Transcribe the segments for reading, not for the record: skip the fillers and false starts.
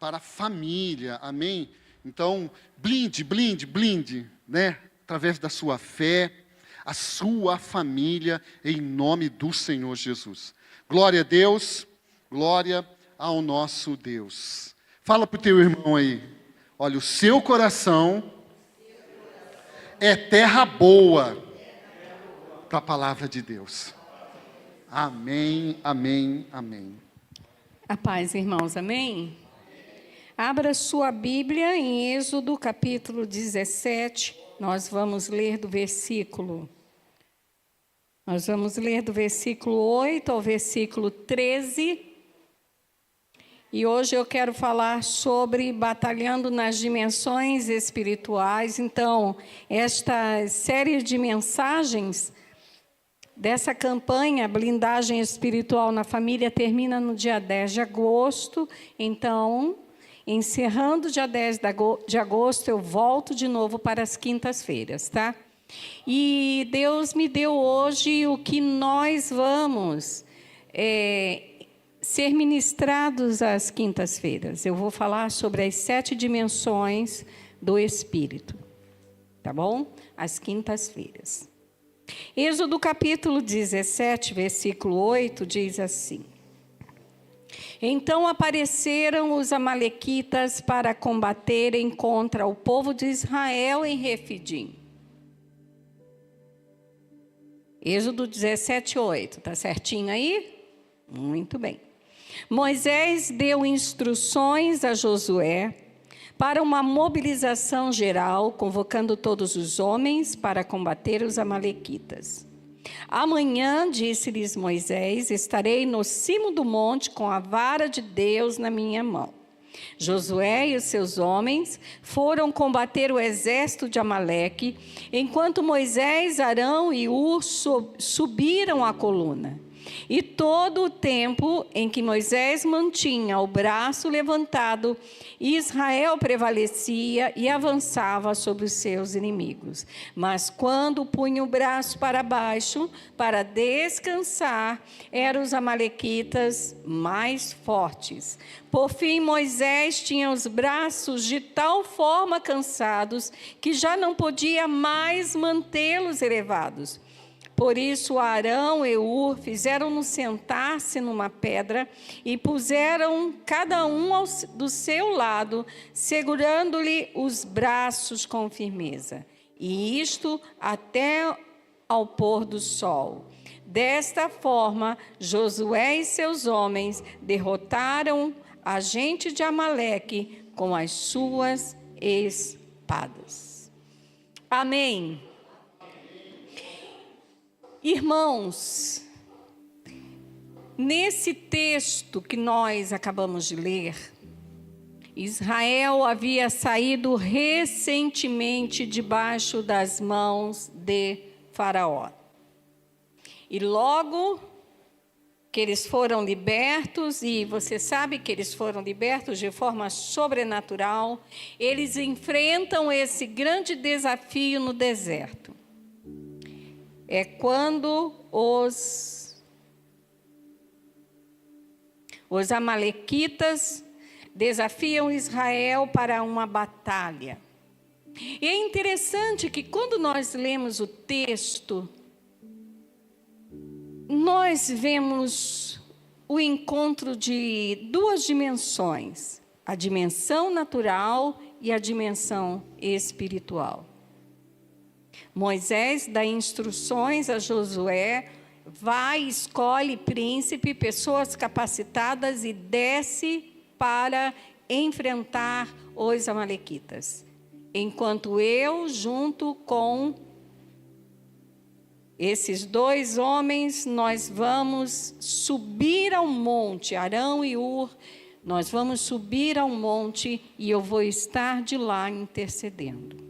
para a família, amém? Então, blinde, né? Através da sua fé, a sua família, em nome do Senhor Jesus. Glória a Deus, glória ao nosso Deus. Fala para o teu irmão aí, olha, o seu coração é terra boa para a palavra de Deus. Amém, amém, amém. A paz, irmãos, amém? Abra sua Bíblia em Êxodo, capítulo 17. Nós vamos ler do versículo 8 ao versículo 13. E hoje eu quero falar sobre batalhando nas dimensões espirituais. Então, esta série de mensagens dessa campanha Blindagem Espiritual na Família termina no dia 10 de agosto. Então, encerrando dia 10 de agosto, eu volto de novo para as quintas-feiras, tá? E Deus me deu hoje o que nós vamos ser ministrados às quintas-feiras. Eu vou falar sobre as 7 dimensões do Espírito, tá bom? Às quintas-feiras. Êxodo capítulo 17, versículo 8, diz assim: Então apareceram os amalequitas para combaterem contra o povo de Israel em Refidim. Êxodo 17, 8, tá certinho aí? Muito bem. Moisés deu instruções a Josué para uma mobilização geral, convocando todos os homens para combater os amalequitas. Amanhã, disse-lhes Moisés, estarei no cimo do monte com a vara de Deus na minha mão. Josué e os seus homens foram combater o exército de Amaleque, enquanto Moisés, Arão e Hur subiram a coluna. E todo o tempo em que Moisés mantinha o braço levantado, Israel prevalecia e avançava sobre os seus inimigos. Mas quando punha o braço para baixo, para descansar, eram os amalequitas mais fortes. Por fim, Moisés tinha os braços de tal forma cansados que já não podia mais mantê-los elevados. Por isso, Arão e Hur fizeram-no sentar-se numa pedra e puseram cada um do seu lado, segurando-lhe os braços com firmeza. E isto até ao pôr do sol. Desta forma, Josué e seus homens derrotaram a gente de Amaleque com as suas espadas. Amém. Irmãos, nesse texto que nós acabamos de ler, Israel havia saído recentemente debaixo das mãos de Faraó. E logo que eles foram libertos, e você sabe que eles foram libertos de forma sobrenatural, eles enfrentam esse grande desafio no deserto. É quando os amalequitas desafiam Israel para uma batalha. E é interessante que quando nós lemos o texto, nós vemos o encontro de 2 dimensões, a dimensão natural e a dimensão espiritual. Moisés dá instruções a Josué, vai, escolhe príncipe, pessoas capacitadas e desce para enfrentar os amalequitas. Enquanto eu, junto com esses 2 homens, nós vamos subir ao monte, Arão e Hur, nós vamos subir ao monte e eu vou estar de lá intercedendo.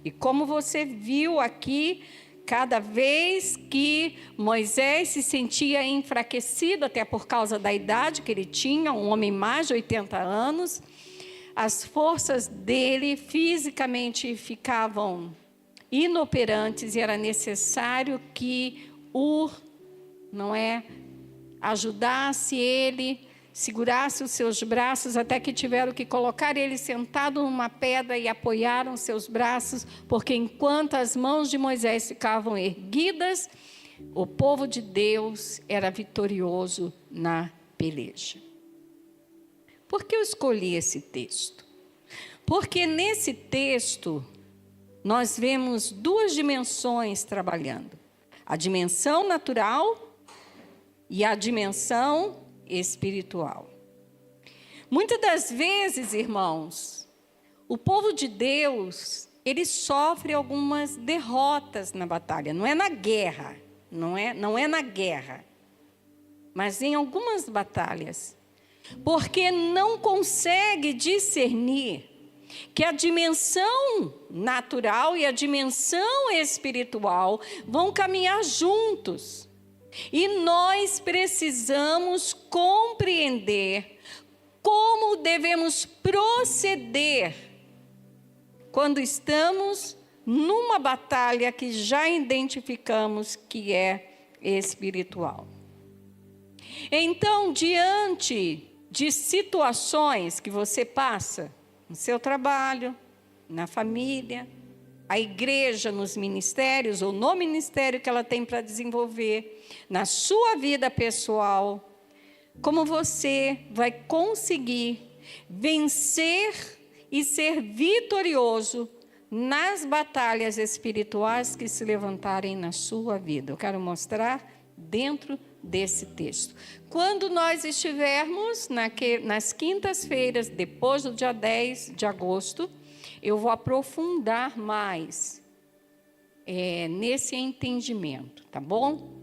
E como você viu aqui, cada vez que Moisés se sentia enfraquecido, até por causa da idade que ele tinha, um homem mais de 80 anos, as forças dele fisicamente ficavam inoperantes e era necessário que Hur, ajudasse ele segurasse os seus braços, até que tiveram que colocar ele sentado numa pedra e apoiaram seus braços, porque enquanto as mãos de Moisés ficavam erguidas, o povo de Deus era vitorioso na peleja. Por que eu escolhi esse texto? Porque nesse texto nós vemos duas dimensões trabalhando: a dimensão natural e a dimensão espiritual. Muitas das vezes, irmãos, o povo de Deus, ele sofre algumas derrotas na batalha. Não é na guerra, não é na guerra, mas em algumas batalhas, porque não consegue discernir que a dimensão natural e a dimensão espiritual vão caminhar juntos. E nós precisamos compreender como devemos proceder quando estamos numa batalha que já identificamos que é espiritual. Então, diante de situações que você passa no seu trabalho, na família, a igreja nos ministérios ou no ministério que ela tem para desenvolver, na sua vida pessoal, como você vai conseguir vencer e ser vitorioso nas batalhas espirituais que se levantarem na sua vida. Eu quero mostrar dentro desse texto. Quando nós estivermos nas quintas-feiras, depois do dia 10 de agosto, eu vou aprofundar mais nesse entendimento, tá bom?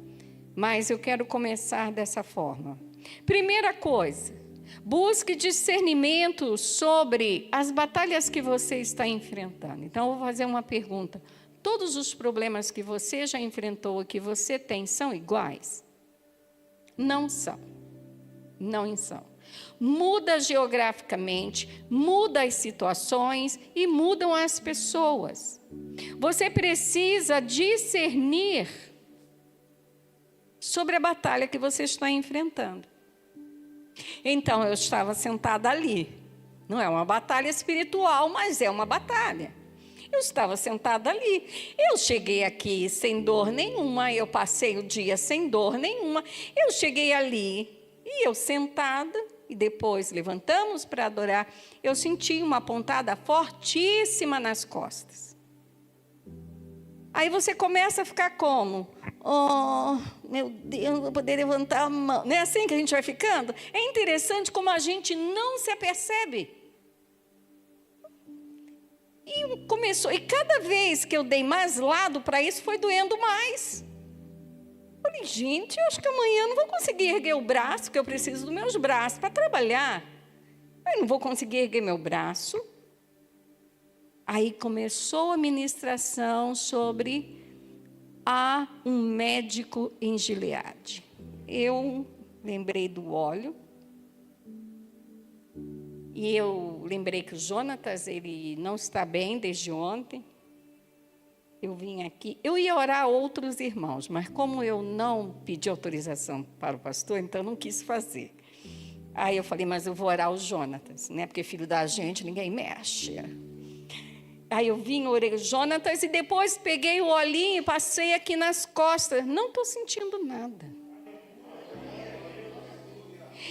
Mas eu quero começar dessa forma. Primeira coisa, busque discernimento sobre as batalhas que você está enfrentando. Então, eu vou fazer uma pergunta. Todos os problemas que você já enfrentou e que você tem são iguais? Não são. Não são. Muda geograficamente, muda as situações e mudam as pessoas. Você precisa discernir sobre a batalha que você está enfrentando. Então, eu estava sentada ali. Não é uma batalha espiritual, mas é uma batalha. Eu estava sentada ali. Eu cheguei aqui sem dor nenhuma, eu passei o dia sem dor nenhuma. Eu cheguei ali e eu sentada, e depois levantamos para adorar, eu senti uma pontada fortíssima nas costas. Aí você começa a ficar como? Oh, meu Deus, não vou poder levantar a mão. Não é assim que a gente vai ficando? É interessante como a gente não se apercebe. E cada vez que eu dei mais lado para isso, foi doendo mais. Falei, gente, eu acho que amanhã eu não vou conseguir erguer o braço, porque eu preciso dos meus braços para trabalhar. Eu não vou conseguir erguer meu braço. Aí começou a ministração sobre um médico em Gileade. Eu lembrei do óleo. E eu lembrei que o Jonatas, ele não está bem desde ontem. Eu vim aqui, eu ia orar a outros irmãos, mas como eu não pedi autorização para o pastor, então não quis fazer. Aí eu falei, mas eu vou orar o Jonatas, né? Porque filho da gente, ninguém mexe. Aí eu vim, orei o Jonatas e depois peguei o olhinho e passei aqui nas costas. Não estou sentindo nada.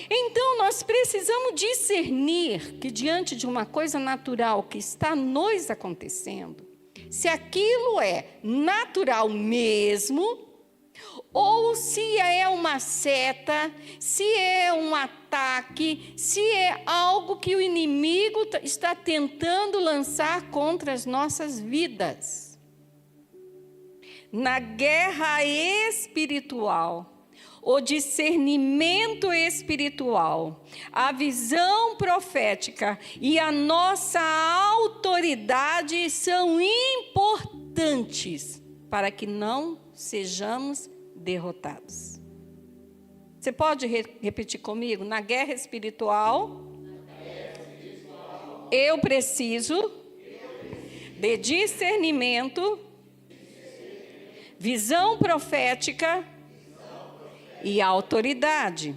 Então, nós precisamos discernir que diante de uma coisa natural que está nos acontecendo, se aquilo é natural mesmo, ou se é uma seta, se é um ataque, se é algo que o inimigo está tentando lançar contra as nossas vidas. Na guerra espiritual, o discernimento espiritual, a visão profética e a nossa autoridade são importantes para que não sejamos derrotados. Você pode repetir comigo? Na guerra espiritual, eu preciso de discernimento, visão profética e autoridade.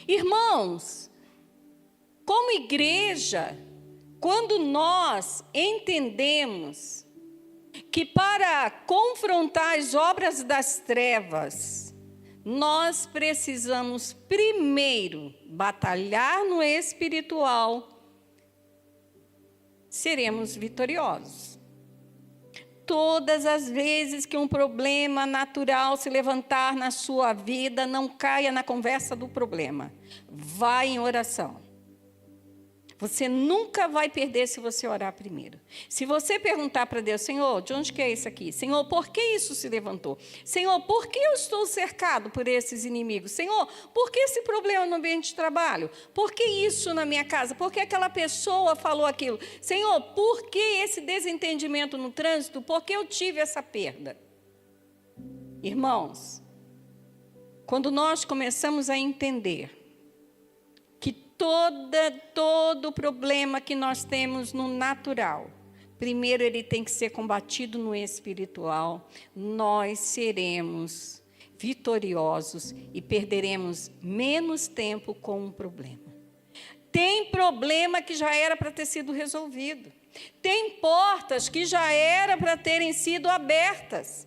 Irmãos, como igreja, quando nós entendemos que para confrontar as obras das trevas, nós precisamos primeiro batalhar no espiritual, seremos vitoriosos. Todas as vezes que um problema natural se levantar na sua vida, não caia na conversa do problema. Vá em oração. Você nunca vai perder se você orar primeiro. Se você perguntar para Deus, Senhor, de onde que é isso aqui? Senhor, por que isso se levantou? Senhor, por que eu estou cercado por esses inimigos? Senhor, por que esse problema no ambiente de trabalho? Por que isso na minha casa? Por que aquela pessoa falou aquilo? Senhor, por que esse desentendimento no trânsito? Por que eu tive essa perda? Irmãos, quando nós começamos a entender que todo problema que nós temos no natural, primeiro ele tem que ser combatido no espiritual, nós seremos vitoriosos e perderemos menos tempo com um problema. Tem problema que já era para ter sido resolvido. Tem portas que já era para terem sido abertas.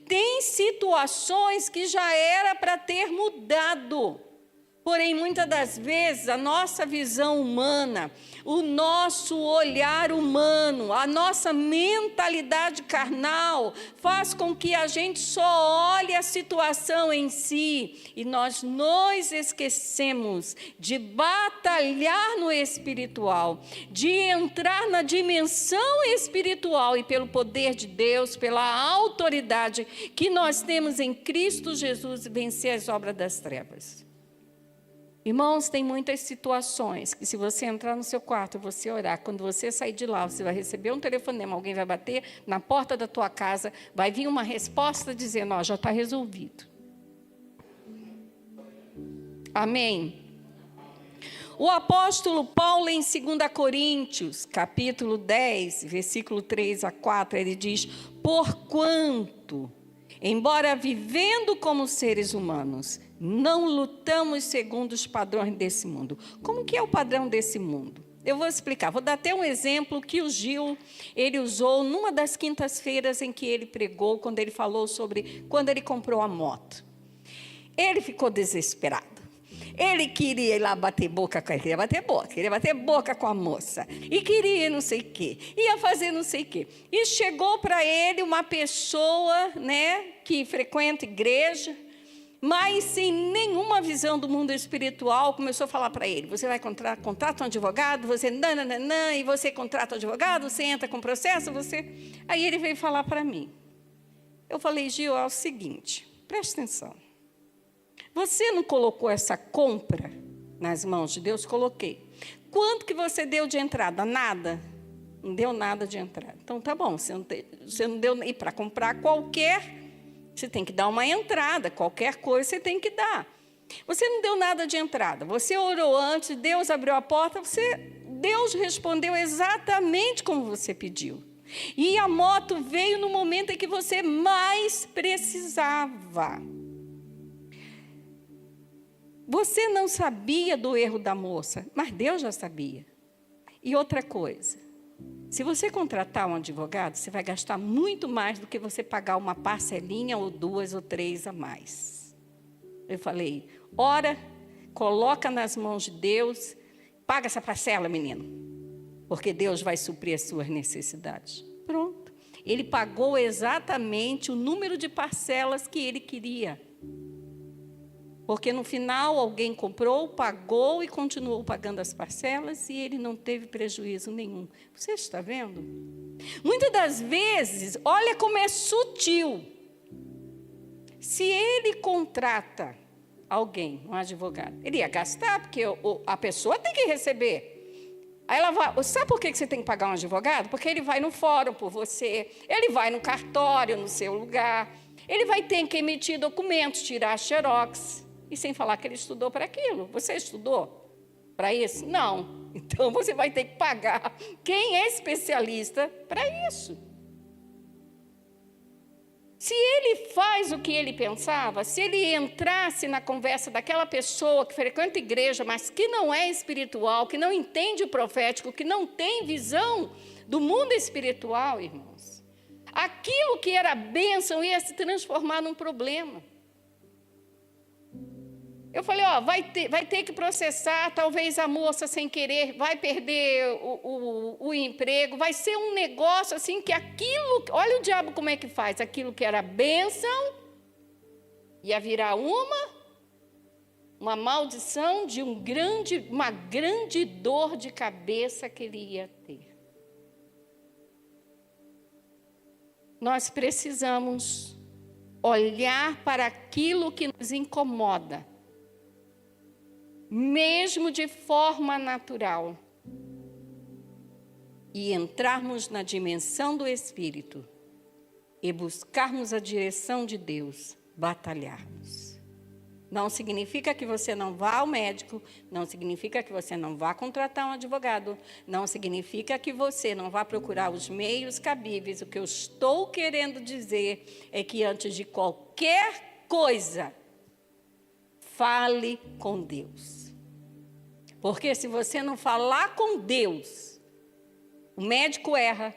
Tem situações que já era para ter mudado. Porém, muitas das vezes, a nossa visão humana, o nosso olhar humano, a nossa mentalidade carnal, faz com que a gente só olhe a situação em si e nós nos esquecemos de batalhar no espiritual, de entrar na dimensão espiritual e pelo poder de Deus, pela autoridade que nós temos em Cristo Jesus, vencer as obras das trevas. Irmãos, tem muitas situações que se você entrar no seu quarto, você orar, quando você sair de lá, você vai receber um telefonema, alguém vai bater na porta da tua casa, vai vir uma resposta dizendo, ó, já está resolvido. Amém? O apóstolo Paulo, em 2 Coríntios, capítulo 10, versículo 3 a 4, ele diz, porquanto, embora vivendo como seres humanos, não lutamos segundo os padrões desse mundo. Como que é o padrão desse mundo? Eu vou explicar. Vou dar até um exemplo que o Gil, ele usou numa das quintas-feiras em que ele pregou, quando ele falou sobre quando ele comprou a moto. Ele ficou desesperado. Ele queria ir lá bater boca com ela, queria bater boca com a moça. E queria não sei o quê, ia fazer não sei o quê. E chegou para ele uma pessoa, né, que frequenta igreja, mas sem nenhuma visão do mundo espiritual, começou a falar para ele, você vai contratar um advogado, você nananana, e você contrata um advogado, você entra com processo, você... Aí ele veio falar para mim. Eu falei, Gil, é o seguinte, presta atenção. Você não colocou essa compra nas mãos de Deus? Coloquei. Quanto que você deu de entrada? Nada. Não deu nada de entrada. Então, tá bom, você não deu... E para comprar qualquer... Você tem que dar uma entrada, qualquer coisa você tem que dar. Você não deu nada de entrada, você orou antes, Deus abriu a porta, Deus respondeu exatamente como você pediu. E a moto veio no momento em que você mais precisava. Você não sabia do erro da moça, mas Deus já sabia. E outra coisa, se você contratar um advogado, você vai gastar muito mais do que você pagar uma parcelinha ou 2 ou 3 a mais. Eu falei, ora, coloca nas mãos de Deus, paga essa parcela, menino, porque Deus vai suprir as suas necessidades. Pronto. Ele pagou exatamente o número de parcelas que ele queria. Porque no final alguém comprou, pagou e continuou pagando as parcelas e ele não teve prejuízo nenhum. Você está vendo? Muitas das vezes, olha como é sutil. Se ele contrata alguém, um advogado, ele ia gastar, porque a pessoa tem que receber. Aí ela vai, sabe por que você tem que pagar um advogado? Porque ele vai no fórum por você, ele vai no cartório, no seu lugar, ele vai ter que emitir documentos, tirar xerox. E sem falar que ele estudou para aquilo. Você estudou para isso? Não. Então, você vai ter que pagar quem é especialista para isso. Se ele faz o que ele pensava, se ele entrasse na conversa daquela pessoa que frequenta a igreja, mas que não é espiritual, que não entende o profético, que não tem visão do mundo espiritual, irmãos, aquilo que era bênção ia se transformar num problema. Eu falei, vai ter que processar, talvez a moça sem querer vai perder o emprego, vai ser um negócio assim que aquilo, olha o diabo como é que faz, aquilo que era bênção, ia virar uma maldição de uma grande dor de cabeça que ele ia ter. Nós precisamos olhar para aquilo que nos incomoda, mesmo de forma natural, e entrarmos na dimensão do Espírito e buscarmos a direção de Deus, batalharmos. Não significa que você não vá ao médico, não significa que você não vá contratar um advogado, não significa que você não vá procurar os meios cabíveis. O que eu estou querendo dizer é que antes de qualquer coisa, fale com Deus. Porque se você não falar com Deus, o médico erra,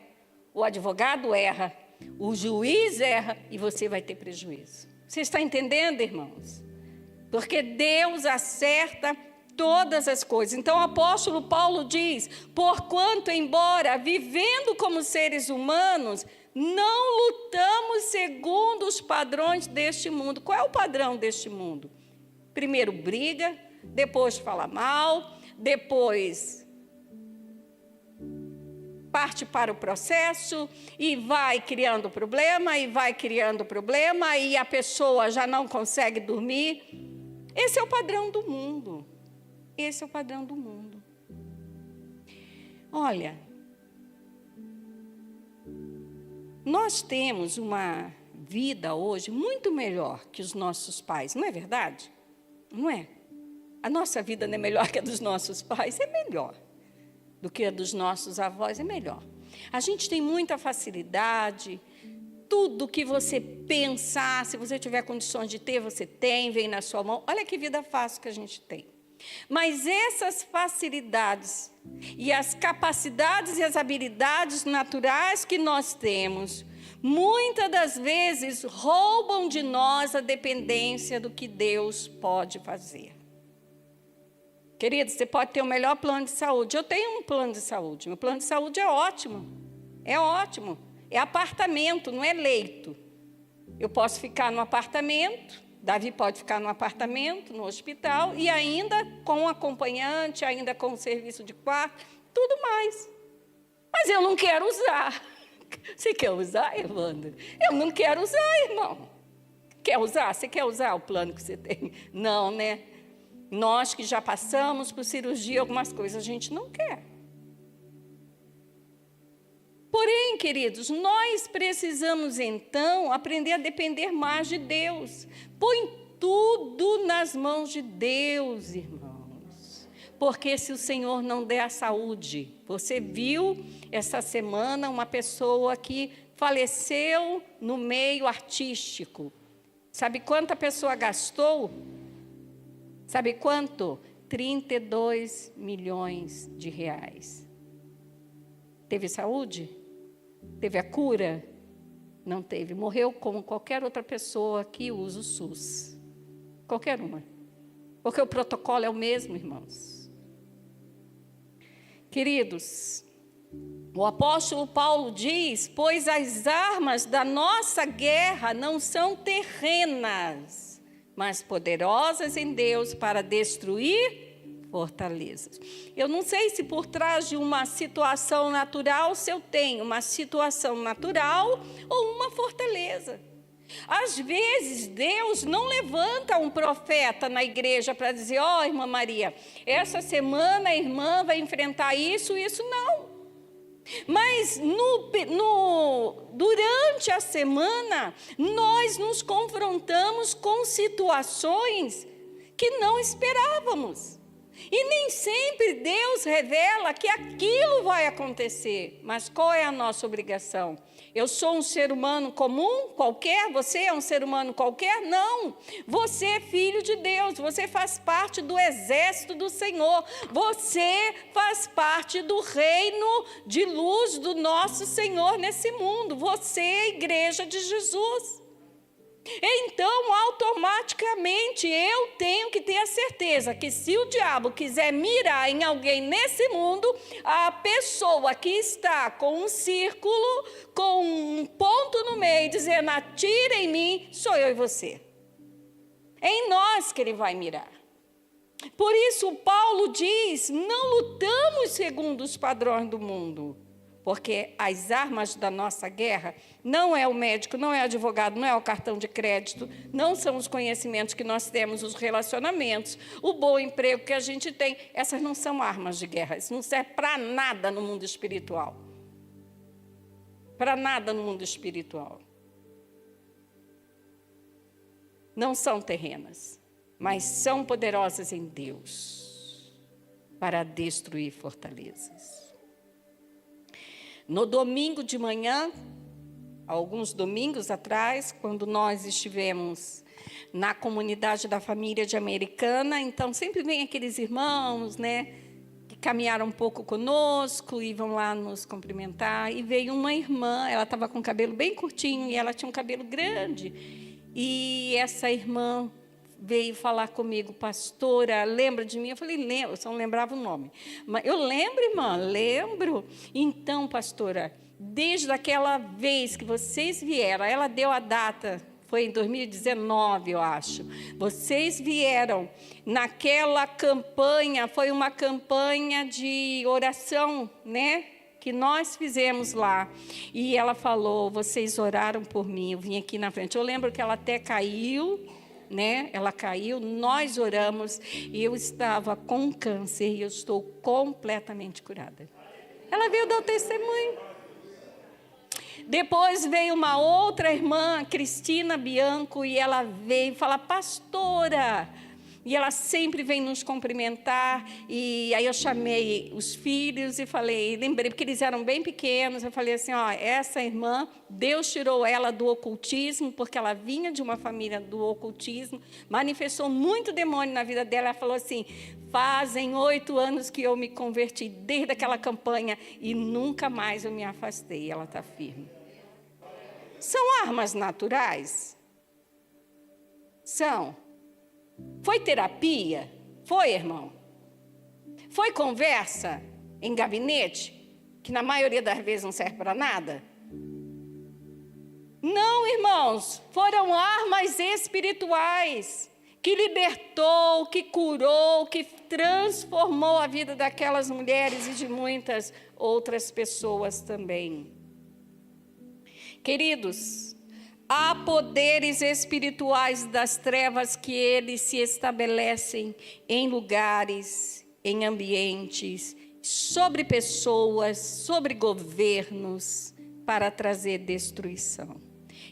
o advogado erra, o juiz erra e você vai ter prejuízo. Você está entendendo, irmãos? Porque Deus acerta todas as coisas. Então o apóstolo Paulo diz, porquanto embora vivendo como seres humanos, não lutamos segundo os padrões deste mundo. Qual é o padrão deste mundo? Primeiro briga, depois fala mal, depois parte para o processo e vai criando problema, e a pessoa já não consegue dormir. Esse é o padrão do mundo. Esse é o padrão do mundo. Olha, nós temos uma vida hoje muito melhor que os nossos pais, não é verdade? Não é? A nossa vida não é melhor que a dos nossos pais? É melhor do que a dos nossos avós, é melhor. A gente tem muita facilidade, tudo que você pensar, se você tiver condições de ter, você tem, vem na sua mão. Olha que vida fácil que a gente tem. Mas essas facilidades e as capacidades e as habilidades naturais que nós temos, muitas das vezes roubam de nós a dependência do que Deus pode fazer. Querido, você pode ter o melhor plano de saúde. Eu tenho um plano de saúde. Meu plano de saúde é ótimo. É ótimo. É apartamento, não é leito. Eu posso ficar no apartamento, Davi pode ficar no apartamento, no hospital, e ainda com acompanhante, ainda com serviço de quarto, tudo mais. Mas eu não quero usar. Você quer usar, Evandro? Eu não quero usar, irmão. Quer usar? Você quer usar o plano que você tem? Não, né? Nós que já passamos por cirurgia, algumas coisas a gente não quer. Porém, queridos, nós precisamos então aprender a depender mais de Deus. Põe tudo nas mãos de Deus, irmãos. Porque se o Senhor não der a saúde, você viu essa semana uma pessoa que faleceu no meio artístico. Sabe quanto a pessoa gastou? Sabe quanto? 32 milhões de reais. Teve saúde? Teve a cura? Não teve. Morreu como qualquer outra pessoa que usa o SUS. Qualquer uma. Porque o protocolo é o mesmo, irmãos. Queridos, o apóstolo Paulo diz, pois as armas da nossa guerra não são terrenas, mas poderosas em Deus para destruir fortalezas. Eu não sei se por trás de uma situação natural, se eu tenho uma situação natural ou uma fortaleza. Às vezes, Deus não levanta um profeta na igreja para dizer, irmã Maria, essa semana a irmã vai enfrentar isso, não. Mas durante a semana, nós nos confrontamos com situações que não esperávamos. E nem sempre Deus revela que aquilo vai acontecer. Mas qual é a nossa obrigação? Eu sou um ser humano comum, qualquer? Você é um ser humano qualquer? Não. Você é filho de Deus. Você faz parte do exército do Senhor. Você faz parte do reino de luz do nosso Senhor nesse mundo. Você é a igreja de Jesus. Então, automaticamente, eu tenho que ter a certeza que se o diabo quiser mirar em alguém nesse mundo, a pessoa que está com um círculo, com um ponto no meio, dizendo, atira em mim, sou eu e você. É em nós que ele vai mirar. Por isso, Paulo diz, não lutamos segundo os padrões do mundo. Porque as armas da nossa guerra não é o médico, não é o advogado, não é o cartão de crédito, não são os conhecimentos que nós temos, os relacionamentos, o bom emprego que a gente tem. Essas não são armas de guerra, isso não serve para nada no mundo espiritual. Para nada no mundo espiritual. Não são terrenas, mas são poderosas em Deus para destruir fortalezas. No domingo de manhã, alguns domingos atrás, quando nós estivemos na comunidade da família de Americana, então sempre vem aqueles irmãos, né, que caminharam um pouco conosco e vão lá nos cumprimentar. E veio uma irmã, ela estava com o cabelo bem curtinho e ela tinha um cabelo grande. E essa irmã veio falar comigo, pastora, lembra de mim? Eu falei, lembro, eu só não lembrava o nome. Mas eu lembro, irmã, lembro. Então, pastora, desde aquela vez que vocês vieram, ela deu a data, foi em 2019, eu acho. Vocês vieram naquela campanha, foi uma campanha de oração, né? Que nós fizemos lá. E ela falou, vocês oraram por mim, eu vim aqui na frente. Eu lembro que ela até caiu, né? Ela caiu, nós oramos e eu estava com câncer e eu estou completamente curada. Ela veio dar o testemunho. Depois veio uma outra irmã, Cristina Bianco, e ela veio falar, pastora. E ela sempre vem nos cumprimentar, e aí eu chamei os filhos e falei, lembrei, porque eles eram bem pequenos, eu falei assim, ó, essa irmã, Deus tirou ela do ocultismo, porque ela vinha de uma família do ocultismo, manifestou muito demônio na vida dela, ela falou assim, fazem 8 anos que eu me converti, desde aquela campanha, e nunca mais eu me afastei, ela está firme. São armas naturais? São. Foi terapia? Foi, irmão? Foi conversa em gabinete, que na maioria das vezes não serve para nada? Não, irmãos, foram armas espirituais, que libertou, que curou, que transformou a vida daquelas mulheres e de muitas outras pessoas também. Queridos, há poderes espirituais das trevas que eles se estabelecem em lugares, em ambientes, sobre pessoas, sobre governos, para trazer destruição.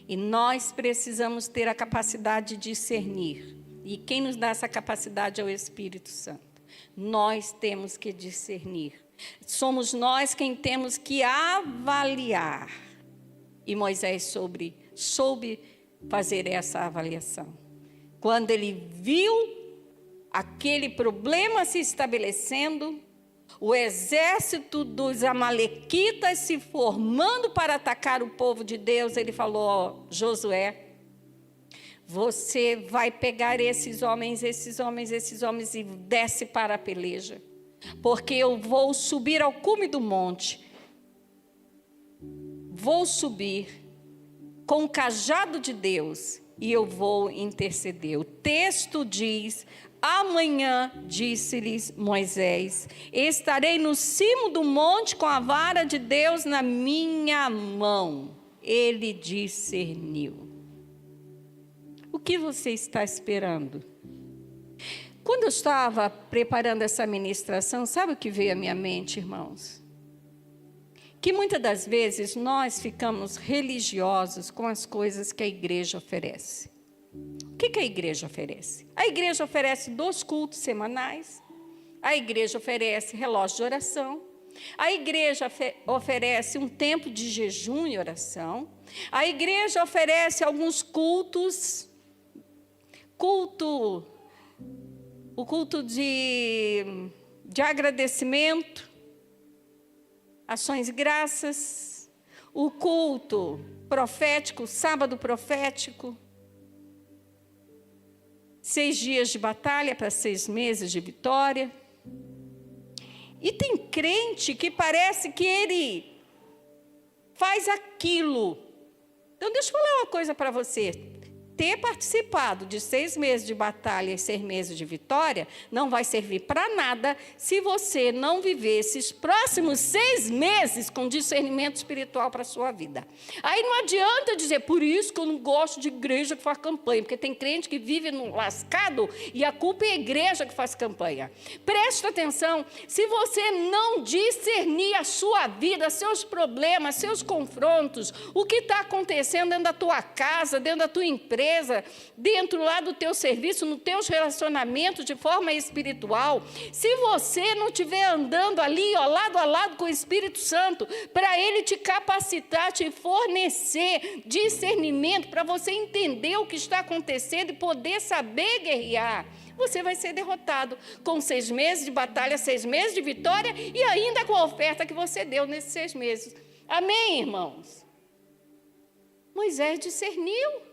E nós precisamos ter a capacidade de discernir. E quem nos dá essa capacidade é o Espírito Santo. Nós temos que discernir. Somos nós quem temos que avaliar. E Moisés soube fazer essa avaliação. Quando ele viu aquele problema se estabelecendo, o exército dos amalequitas se formando para atacar o povo de Deus, ele falou, Josué, você vai pegar esses homens e desce para a peleja, porque eu vou subir ao cume do monte, vou subir com o cajado de Deus e eu vou interceder. O texto diz, amanhã, disse-lhes Moisés, estarei no cimo do monte com a vara de Deus na minha mão. Ele discerniu. O que você está esperando? Quando eu estava preparando essa ministração, sabe o que veio à minha mente, irmãos? Que muitas das vezes nós ficamos religiosos com as coisas que a igreja oferece. O que a igreja oferece? A igreja oferece 2 cultos semanais. A igreja oferece relógio de oração. A igreja oferece um tempo de jejum e oração. A igreja oferece alguns cultos. O culto de agradecimento, ações e graças. O culto profético, sábado profético. 6 dias de batalha para 6 meses de vitória. E tem crente que parece que ele faz aquilo. Então, deixa eu falar uma coisa para você. Ter participado de 6 meses de batalha e 6 meses de vitória não vai servir para nada se você não viver esses próximos 6 meses com discernimento espiritual para a sua vida. Aí não adianta dizer, por isso que eu não gosto de igreja que faz campanha, porque tem crente que vive no lascado e a culpa é a igreja que faz campanha. Preste atenção, se você não discernir a sua vida, seus problemas, seus confrontos, o que está acontecendo dentro da tua casa, dentro da tua empresa, dentro lá do teu serviço, nos teus relacionamentos de forma espiritual, se você não estiver andando ali, ó, lado a lado com o Espírito Santo, para Ele te capacitar, te fornecer discernimento, para você entender o que está acontecendo e poder saber guerrear, você vai ser derrotado com 6 meses de batalha, 6 meses de vitória e ainda com a oferta que você deu nesses 6 meses. Amém, irmãos? Moisés discerniu.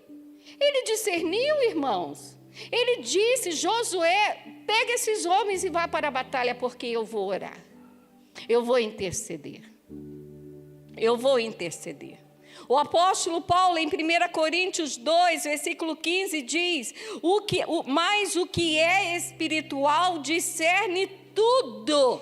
Ele discerniu, irmãos. Ele disse, Josué, pega esses homens e vá para a batalha, porque eu vou orar. Eu vou interceder. Eu vou interceder. O apóstolo Paulo, em 1 Coríntios 2, versículo 15, diz, mas o que é espiritual discerne tudo.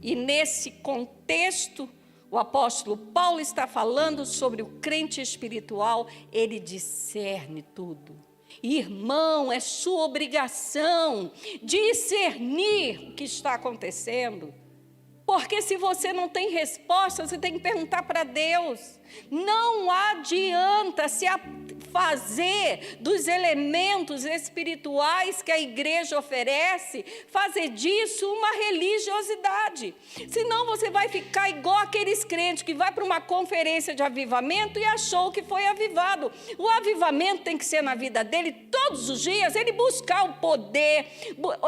E nesse contexto, o apóstolo Paulo está falando sobre o crente espiritual, ele discerne tudo. Irmão, é sua obrigação discernir o que está acontecendo. Porque se você não tem resposta, você tem que perguntar para Deus. Não adianta se fazer dos elementos espirituais que a igreja oferece, fazer disso uma religiosidade. Senão você vai ficar igual aqueles crentes que vai para uma conferência de avivamento e achou que foi avivado. O avivamento tem que ser na vida dele todos os dias, ele buscar o poder,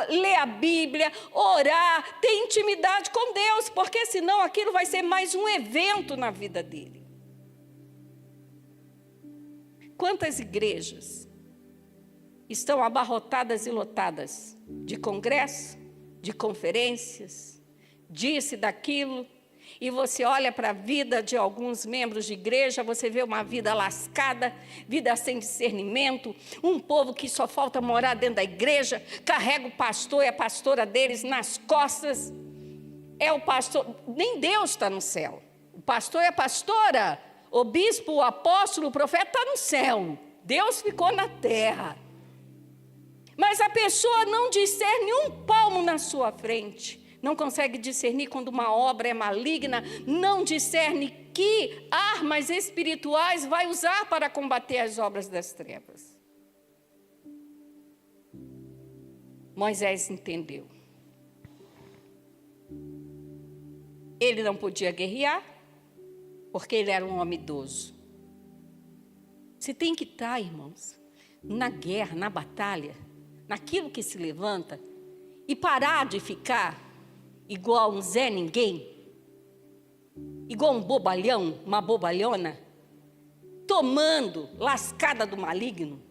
ler a Bíblia, orar, ter intimidade com Deus, porque senão aquilo vai ser mais um evento na vida dele. Quantas igrejas estão abarrotadas e lotadas de congresso, de conferências, disso e daquilo, e você olha para a vida de alguns membros de igreja, você vê uma vida lascada, vida sem discernimento, um povo que só falta morar dentro da igreja, carrega o pastor e a pastora deles nas costas, é o pastor, nem Deus está no céu, o pastor e a pastora, o bispo, o apóstolo, o profeta está no céu. Deus ficou na terra. Mas a pessoa não discerne um palmo na sua frente. Não consegue discernir quando uma obra é maligna. Não discerne que armas espirituais vai usar para combater as obras das trevas. Moisés entendeu. Ele não podia guerrear, porque ele era um homem idoso. Você tem que estar, irmãos, na guerra, na batalha, naquilo que se levanta, e parar de ficar igual um Zé Ninguém, igual um bobalhão, uma bobalhona, tomando lascada do maligno,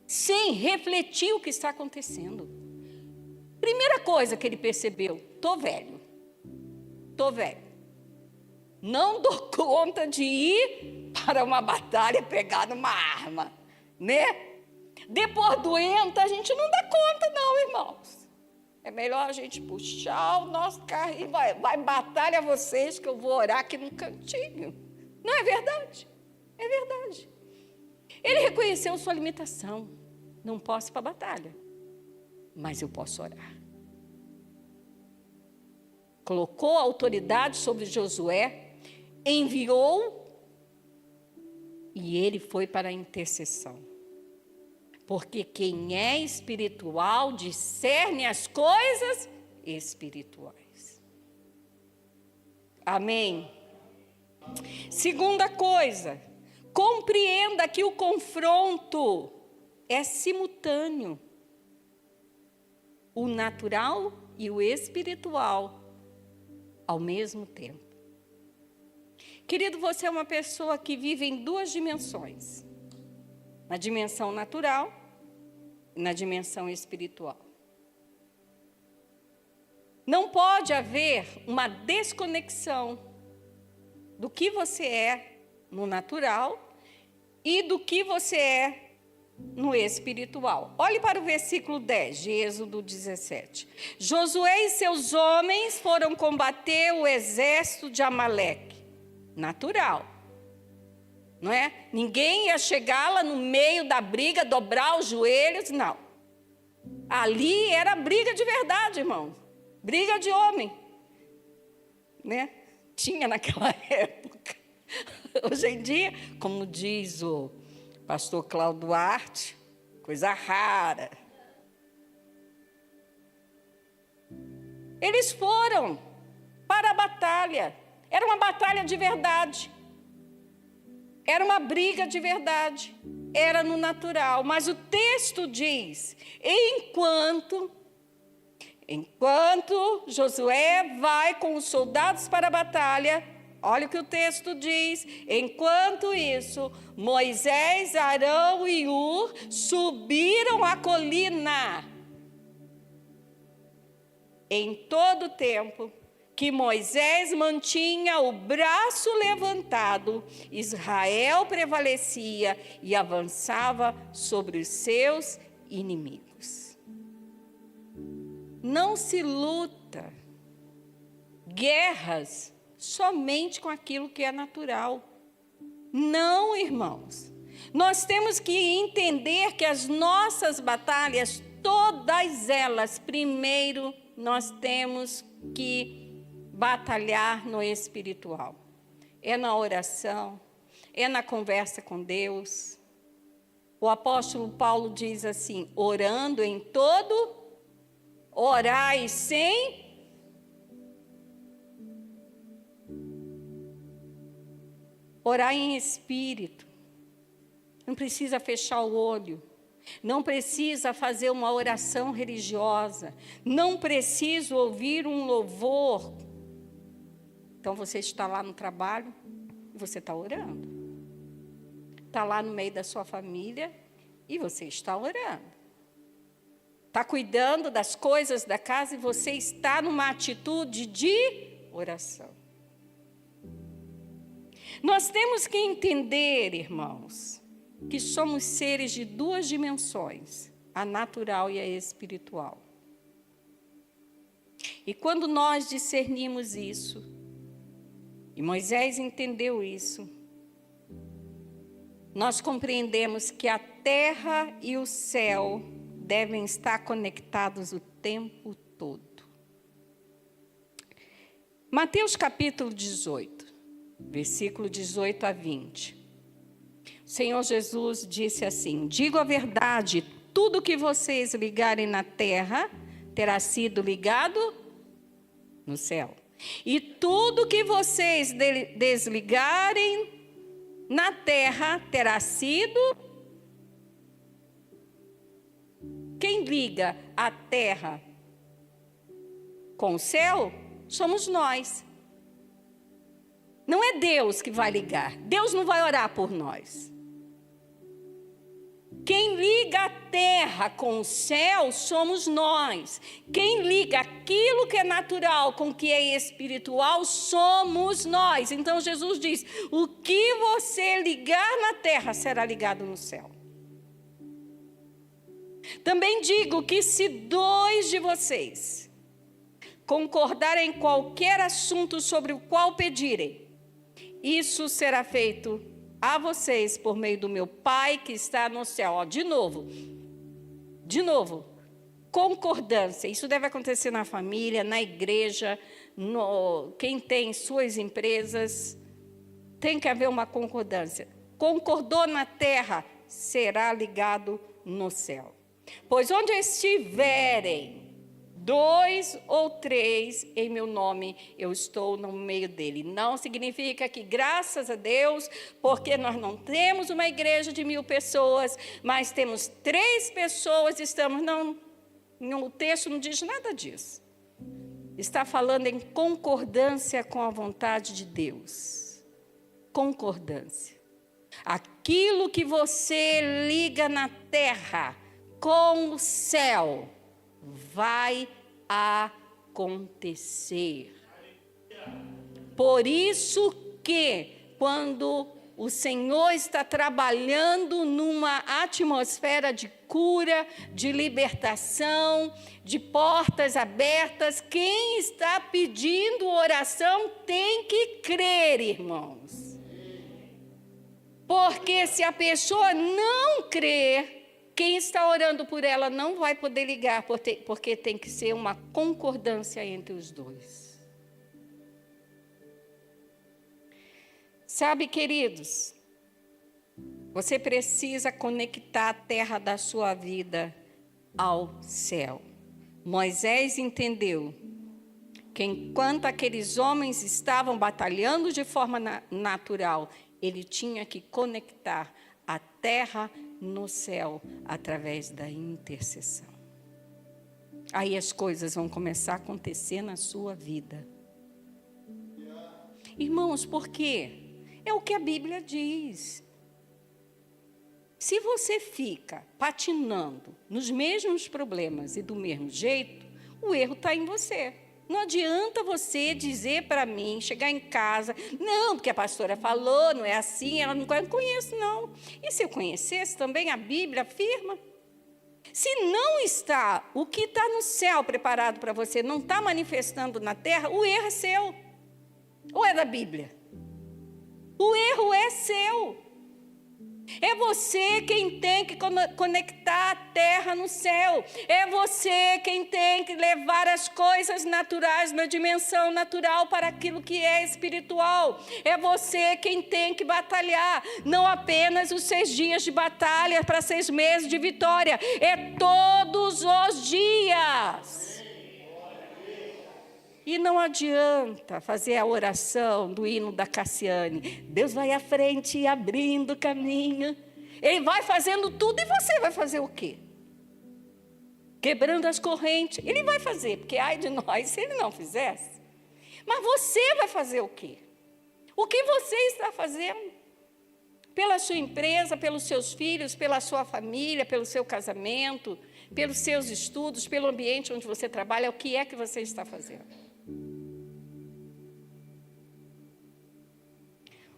sem refletir o que está acontecendo. Primeira coisa que ele percebeu, estou velho. Não dou conta de ir para uma batalha pegar numa arma, né? Depois doente, a gente não dá conta não, irmãos. É melhor a gente puxar o nosso carro e vai batalha vocês, que eu vou orar aqui no cantinho. Não é verdade? É verdade. Ele reconheceu sua limitação. Não posso ir para a batalha, mas eu posso orar. Colocou a autoridade sobre Josué, enviou e ele foi para a intercessão. Porque quem é espiritual discerne as coisas espirituais. Amém? Segunda coisa, compreenda que o confronto é simultâneo. O natural e o espiritual ao mesmo tempo. Querido, você é uma pessoa que vive em duas dimensões. Na dimensão natural e na dimensão espiritual. Não pode haver uma desconexão do que você é no natural e do que você é no espiritual. Olhe para o versículo 10 de Êxodo 17. Josué e seus homens foram combater o exército de Amaleque. Natural. Não é? Ninguém ia chegar lá no meio da briga, dobrar os joelhos, não. Ali era briga de verdade, irmão. Briga de homem. Né? Tinha naquela época. Hoje em dia, como diz o pastor Cláudio Duarte, coisa rara. Eles foram para a batalha. Era uma batalha de verdade. Era uma briga de verdade. Era no natural. Mas o texto diz, enquanto Josué vai com os soldados para a batalha, olha o que o texto diz. Enquanto isso, Moisés, Arão e Hur subiram a colina. Em todo o tempo que Moisés mantinha o braço levantado, Israel prevalecia e avançava sobre os seus inimigos. Não se luta guerras somente com aquilo que é natural. Não, irmãos. Nós temos que entender que as nossas batalhas, todas elas, primeiro nós temos que batalhar no espiritual. É na oração, é na conversa com Deus. O apóstolo Paulo diz assim, orando em todo, orai sem... Orar em espírito. Não precisa fechar o olho. Não precisa fazer uma oração religiosa. Não precisa ouvir um louvor. Então você está lá no trabalho e você está orando. Está lá no meio da sua família e você está orando. Está cuidando das coisas da casa e você está numa atitude de oração. Nós temos que entender, irmãos, que somos seres de duas dimensões, a natural e a espiritual. E quando nós discernimos isso, e Moisés entendeu isso, nós compreendemos que a terra e o céu devem estar conectados o tempo todo. Mateus capítulo 18, versículo 18 a 20. O Senhor Jesus disse assim, digo a verdade, tudo que vocês ligarem na terra terá sido ligado no céu. E tudo que vocês desligarem na terra terá sido... Quem liga a terra com o céu somos nós. Não é Deus que vai ligar. Deus não vai orar por nós. Quem liga a terra com o céu somos nós. Quem liga aquilo que é natural com o que é espiritual somos nós. Então Jesus diz, o que você ligar na terra será ligado no céu. Também digo que se 2 de vocês concordarem em qualquer assunto sobre o qual pedirem, isso será feito a vocês por meio do meu Pai que está no céu. Ó, de novo, concordância. Isso deve acontecer na família, na igreja, quem tem suas empresas, tem que haver uma concordância. Concordou na terra, será ligado no céu. Pois onde estiverem 2 ou 3 em meu nome, eu estou no meio dele. Não significa que, graças a Deus, porque nós não temos uma igreja de 1000 pessoas, mas temos 3 pessoas, estamos... Não, o texto não diz nada disso. Está falando em concordância com a vontade de Deus. Concordância. Aquilo que você liga na terra com o céu vai acontecer. Por isso que, quando o Senhor está trabalhando numa atmosfera de cura, de libertação, de portas abertas, quem está pedindo oração tem que crer, irmãos. Porque se a pessoa não crer, quem está orando por ela não vai poder ligar, porque tem que ser uma concordância entre os dois. Sabe, queridos, você precisa conectar a terra da sua vida ao céu. Moisés entendeu que enquanto aqueles homens estavam batalhando de forma natural, ele tinha que conectar a terra no céu através da intercessão. Aí as coisas vão começar a acontecer na sua vida. Irmãos, por quê? É o que a Bíblia diz. Se você fica patinando nos mesmos problemas e do mesmo jeito, o erro está em você. Não adianta você dizer para mim, chegar em casa, não, porque a pastora falou, não é assim, ela não conhece, não. E se eu conhecesse também, a Bíblia afirma. Se não está, o que está no céu preparado para você, não está manifestando na terra, o erro é seu. Ou é da Bíblia? O erro é seu. É você quem tem que conectar a terra no céu. É você quem tem que levar as coisas naturais na dimensão natural para aquilo que é espiritual. É você quem tem que batalhar. Não apenas os 6 dias de batalha para 6 meses de vitória. É todos os dias. E não adianta fazer a oração do hino da Cassiane. Deus vai à frente abrindo caminho. Ele vai fazendo tudo e você vai fazer o quê? Quebrando as correntes. Ele vai fazer, porque ai de nós se ele não fizesse. Mas você vai fazer o quê? O que você está fazendo? Pela sua empresa, pelos seus filhos, pela sua família, pelo seu casamento, pelos seus estudos, pelo ambiente onde você trabalha, o que é que você está fazendo?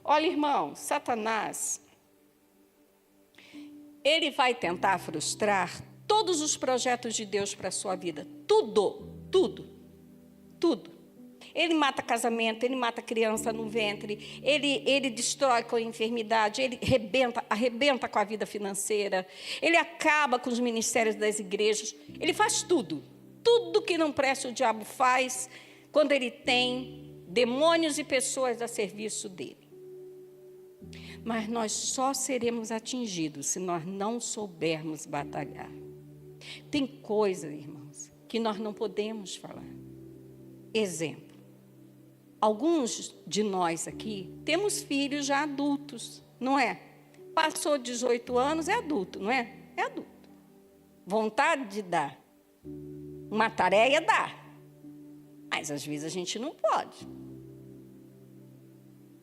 Olha, irmão, Satanás, ele vai tentar frustrar todos os projetos de Deus para a sua vida. Tudo. Ele mata casamento, ele mata criança no ventre, ele destrói com a enfermidade, ele arrebenta com a vida financeira, ele acaba com os ministérios das igrejas, ele faz tudo. Tudo que não presta o diabo faz quando ele tem demônios e pessoas a serviço dele. Mas nós só seremos atingidos se nós não soubermos batalhar. Tem coisas, irmãos, que nós não podemos falar. Exemplo. Alguns de nós aqui temos filhos já adultos, não é? Passou 18 anos, é adulto, não é? É adulto. Vontade de dar. Uma tarefa dá. Mas às vezes a gente não pode.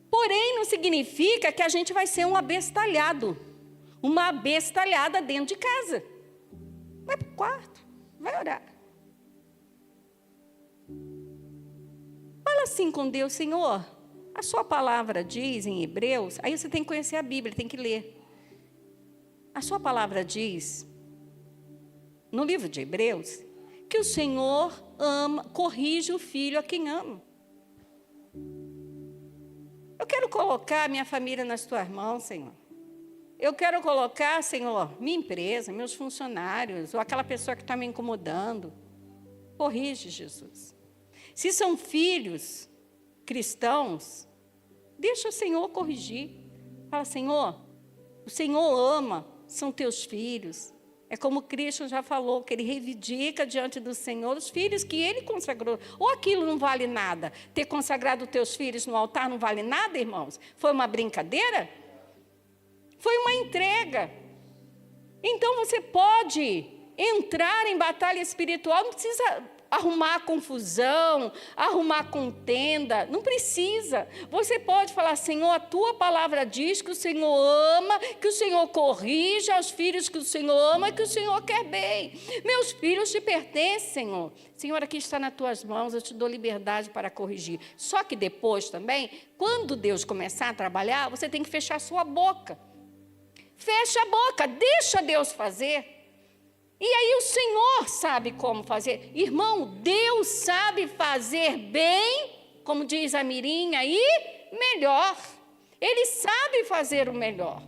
Porém, não significa que a gente vai ser um abestalhado. Uma abestalhada dentro de casa. Vai para o quarto, vai orar. Fala assim com Deus, Senhor, a sua palavra diz em Hebreus, aí você tem que conhecer a Bíblia, tem que ler. A sua palavra diz, no livro de Hebreus, que o Senhor ama, corrige o filho a quem ama. Eu quero colocar minha família nas tuas mãos, Senhor. Eu quero colocar, Senhor, minha empresa, meus funcionários, ou aquela pessoa que está me incomodando. Corrige, Jesus. Se são filhos cristãos, deixa o Senhor corrigir. Fala, Senhor, o Senhor ama, são teus filhos. É como Cristo já falou, que ele reivindica diante do Senhor os filhos que ele consagrou. Ou aquilo não vale nada? Ter consagrado os teus filhos no altar não vale nada, irmãos? Foi uma brincadeira? Foi uma entrega. Então você pode entrar em batalha espiritual, não precisa arrumar confusão, arrumar contenda, não precisa. Você pode falar: Senhor, a tua palavra diz que o Senhor ama, que o Senhor corrige aos filhos que o Senhor ama, que o Senhor quer bem. Meus filhos te pertencem, Senhor. Senhor, aqui está nas tuas mãos, eu te dou liberdade para corrigir. Só que depois também, quando Deus começar a trabalhar, você tem que fechar a sua boca. Fecha a boca, deixa Deus fazer. E aí o Senhor sabe como fazer. Irmão, Deus sabe fazer bem, como diz a Mirinha aí, melhor. Ele sabe fazer o melhor.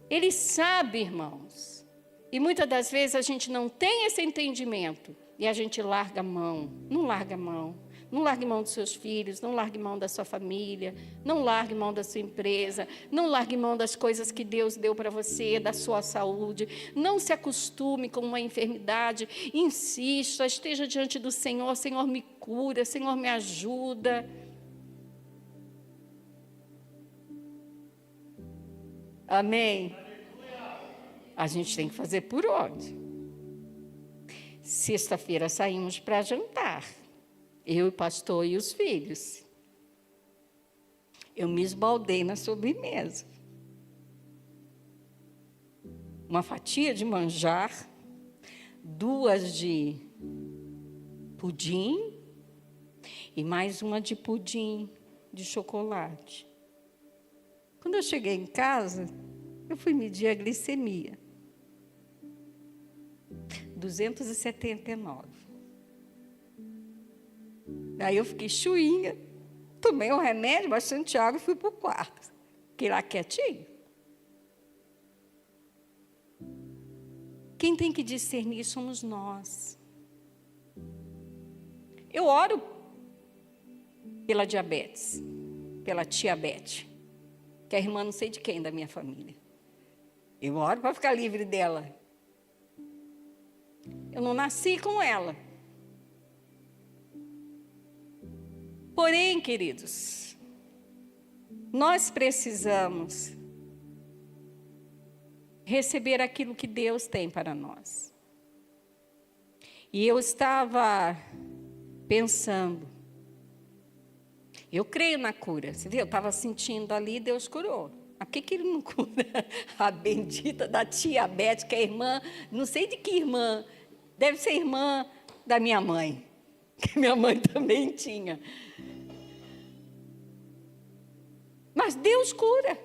Ele sabe, irmãos. E muitas das vezes a gente não tem esse entendimento. E a gente larga a mão. Não larga a mão. Não largue mão dos seus filhos, não largue mão da sua família, não largue mão da sua empresa, não largue mão das coisas que Deus deu para você, da sua saúde. Não se acostume com uma enfermidade, insista, esteja diante do Senhor: Senhor, me cura, Senhor, me ajuda. Amém? A gente tem que fazer por onde? Sexta-feira saímos para jantar. Eu, o pastor e os filhos. Eu me esbaldei na sobremesa. Uma fatia de manjar, 2 de pudim e mais uma de pudim de chocolate. Quando eu cheguei em casa, eu fui medir a glicemia. 279. Aí eu fiquei chuinha, tomei um remédio, bastante água e fui para o quarto. Fiquei lá quietinho. Quem tem que discernir somos nós. Eu oro pela diabetes, pela tia Beth, que é irmã não sei de quem da minha família. Eu oro para ficar livre dela. Eu não nasci com ela. Porém, queridos, nós precisamos receber aquilo que Deus tem para nós. E eu estava pensando, eu creio na cura, você viu? Eu estava sentindo ali, Deus curou. Mas por que Ele não cura? A bendita da tia Beth, que é irmã, não sei de que irmã, deve ser irmã da minha mãe, que minha mãe também tinha. Mas Deus cura,